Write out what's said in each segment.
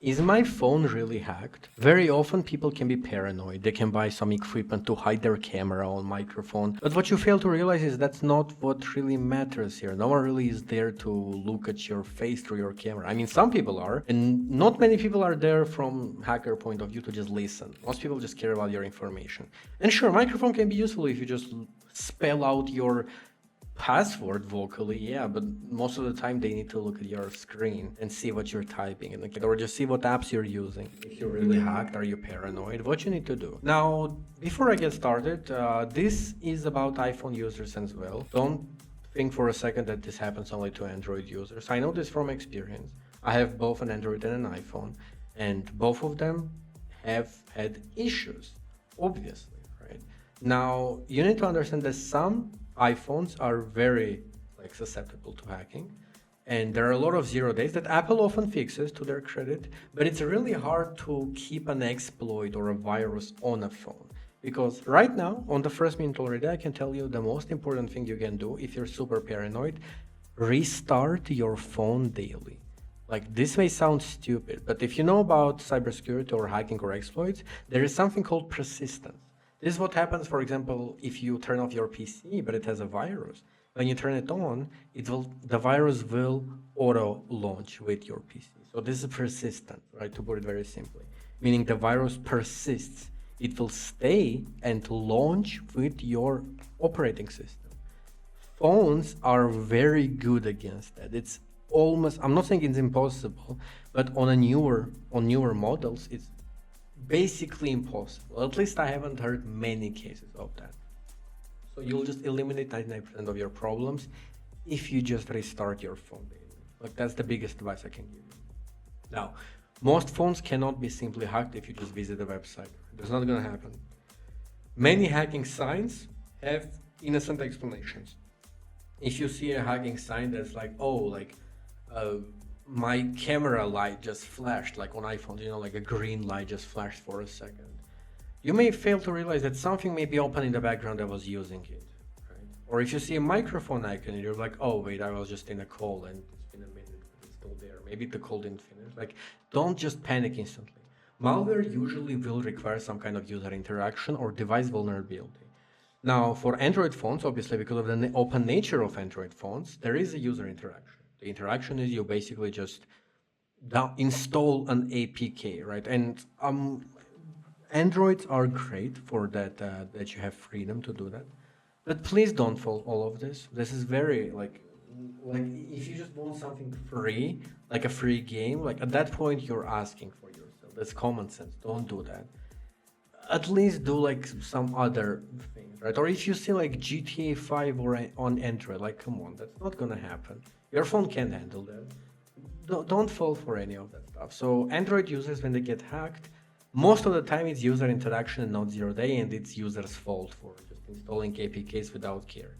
Is my phone really hacked? Very often people can be paranoid. They can buy some equipment to hide their camera or microphone. But what you fail to realize is that's not what really matters here. No one really is there to look at your face through your camera. I mean, some people are, and not many people are there from hacker point of view to just listen. Most people just care about your information. And sure, microphone can be useful if you just spell out your password vocally, yeah, but most of the time they need to look at your screen and see what you're typing and or just see what apps you're using. If you're really hacked, are you paranoid? What you need to do. Now, before I get started, this is about iPhone users as well. Don't think for a second that this happens only to Android users. I know this from experience. I have both an Android and an iPhone, and both of them have had issues, obviously, right? Now, you need to understand that some iPhones are very susceptible to hacking, and there are a lot of 0 days that Apple often fixes to their credit, but it's really hard to keep an exploit or a virus on a phone. Because right now, on the first minute already, I can tell you the most important thing you can do if you're super paranoid: restart your phone daily. Like, this may sound stupid, but if you know about cybersecurity or hacking or exploits, there is something called persistence. This is what happens, for example, if you turn off your PC, but it has a virus. When you turn it on, the virus will auto launch with your PC. So this is persistent, right? To put it very simply, meaning the virus persists. It will stay and launch with your operating system. Phones are very good against that. It's almost, I'm not saying it's impossible, but on newer models, it's basically impossible. At least I haven't heard many cases of that. So you'll just eliminate 99% of your problems if you just restart your phone daily. Like, that's the biggest advice I can give you. Now, most phones cannot be simply hacked if you just visit a website. That's not gonna happen. Many hacking signs have innocent explanations. If you see a hacking sign that's like, oh, like, my camera light just flashed, like on iPhones, like a green light just flashed for a second, you may fail to realize that something may be open in the background that was using it, right? Or if you see a microphone icon and you're like, oh wait, I was just in a call and it's been a minute, but it's still there. Maybe the call didn't finish. Like, don't just panic instantly. Malware usually will require some kind of user interaction or device vulnerability. Now, for Android phones, obviously, because of the open nature of Android phones, there is a user interaction. The interaction is you basically just install an APK, right? And Androids are great for that, that you have freedom to do that. But please don't follow all of this. This is very like if you just want something free, like a free game, like at that point you're asking for yourself. That's common sense. Don't do that. At least do like some other things, right? Or if you see like GTA 5 or on Android, like, come on, that's not gonna happen. Your phone can't handle that. Don't fall for any of that stuff. So Android users, when they get hacked, most of the time it's user interaction and not 0 day, and it's users' fault for just installing APKs without care.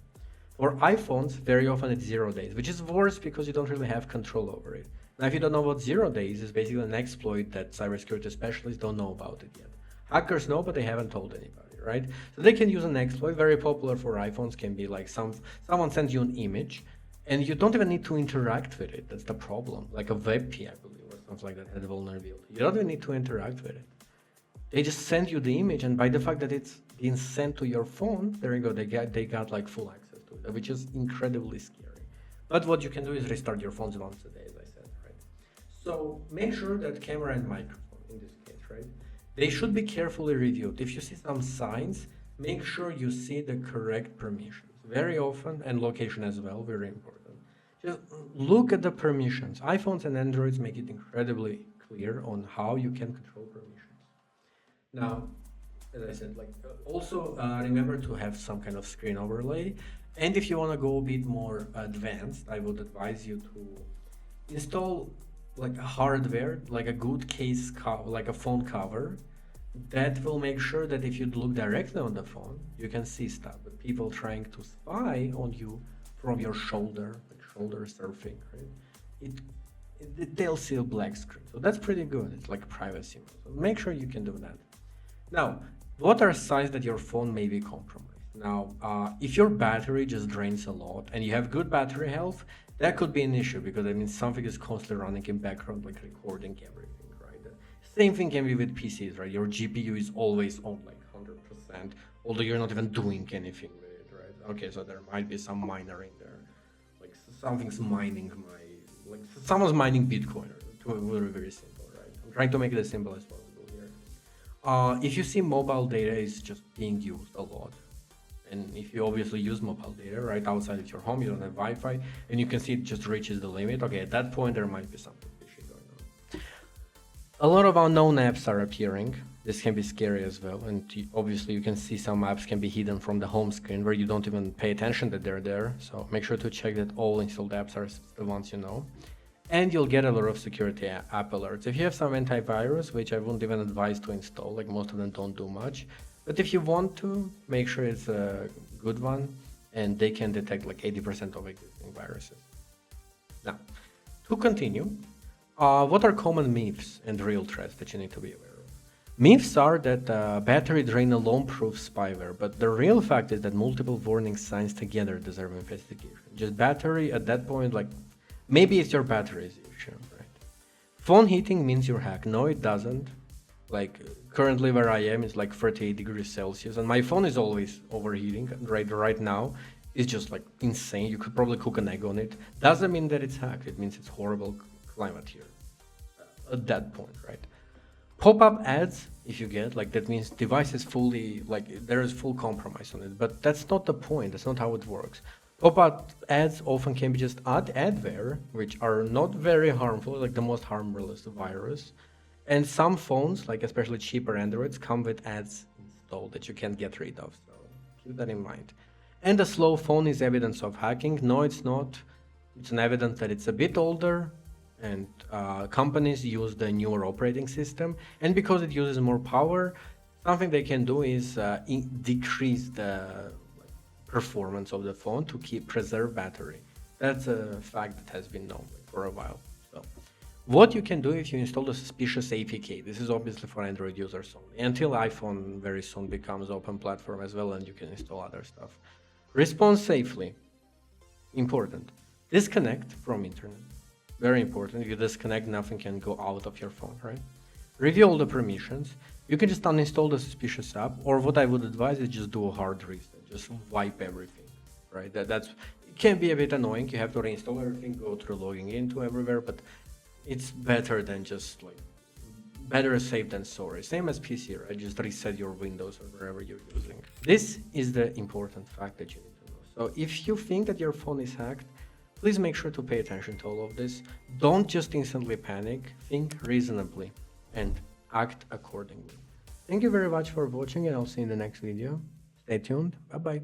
For iPhones, very often it's 0 days, which is worse because you don't really have control over it. Now, if you don't know what 0 days is, basically an exploit that cybersecurity specialists don't know about it yet. Hackers know, but they haven't told anybody, right? So they can use an exploit. Very popular for iPhones can be like someone sends you an image, and you don't even need to interact with it. That's the problem. Like a WebP, I believe, or something like that had a vulnerability. You don't even need to interact with it. They just send you the image, and by the fact that it's being sent to your phone, there you go. They got like full access to it, which is incredibly scary. But what you can do is restart your phones once a day, as I said, right? So make sure that camera and microphone, in this case, right, they should be carefully reviewed. If you see some signs, make sure you see the correct permissions. Very often, and location as well, very important. Just look at the permissions. iPhones and Androids make it incredibly clear on how you can control permissions. Now, as I said, also remember to have some kind of screen overlay. And if you want to go a bit more advanced, I would advise you to install like a hardware, like a good case, like a phone cover, that will make sure that if you look directly on the phone, you can see stuff. But people trying to spy on you from your shoulder, like shoulder surfing, right? They'll see a black screen. So that's pretty good. It's like privacy. So make sure you can do that. Now, what are signs that your phone may be compromised? Now, if your battery just drains a lot and you have good battery health, that could be an issue because something is constantly running in background, like recording everything, right? Same thing can be with PCs, right? Your GPU is always on like 100%, although you're not even doing anything with it, right? Okay, so there might be some miner in there, like something's mining like someone's mining Bitcoin, very, very simple, right? I'm trying to make it as simple as possible here. If you see mobile data is just being used a lot, and if you obviously use mobile data right outside of your home, you don't have Wi-Fi, and you can see it just reaches the limit, okay, at that point there might be something fishy going on. A lot of unknown apps are appearing. This can be scary as well, and obviously you can see some apps can be hidden from the home screen where you don't even pay attention that they're there, so make sure to check that all installed apps are the ones you know. And you'll get a lot of security app alerts. If you have some antivirus, which I wouldn't even advise to install, like most of them don't do much, but if you want to, make sure it's a good one, and they can detect like 80% of existing viruses. Now, to continue, what are common myths and real threats that you need to be aware of? Myths are that battery drain alone proves spyware, but the real fact is that multiple warning signs together deserve investigation. Just battery at that point, like maybe it's your battery's issue, right? Phone heating means you're hacked. No, it doesn't. Like currently where I am is like 38 degrees Celsius, and my phone is always overheating. Right now, it's just like insane. You could probably cook an egg on it. Doesn't mean that it's hacked. It means it's horrible climate here. At that point, right? Pop-up ads, if you get, like that means device is fully, like there is full compromise on it, but that's not the point. That's not how it works. Pop-up ads often can be just adware, which are not very harmful, like the most harmful is the virus. And some phones, like especially cheaper Androids, come with ads installed that you can't get rid of, so keep that in mind. And a slow phone is evidence of hacking. No, it's not. It's an evidence that it's a bit older, and companies use the newer operating system, and because it uses more power, something they can do is decrease the performance of the phone to preserve battery. That's a fact that has been known for a while. So what you can do if you install a suspicious APK, this is obviously for Android users only, until iPhone very soon becomes open platform as well and you can install other stuff. Respond safely, important. Disconnect from internet. Very important. If you disconnect, nothing can go out of your phone, right? Review all the permissions. You can just uninstall the suspicious app, or what I would advise is just do a hard reset. Just wipe everything, right? That's it can be a bit annoying. You have to reinstall everything, go through logging into everywhere, but it's better than just like better safe than sorry. Same as PC, right? Just reset your Windows or wherever you're using. This is the important fact that you need to know. So if you think that your phone is hacked, please make sure to pay attention to all of this. Don't just instantly panic, think reasonably, and act accordingly. Thank you very much for watching, and I'll see you in the next video. Stay tuned. Bye-bye.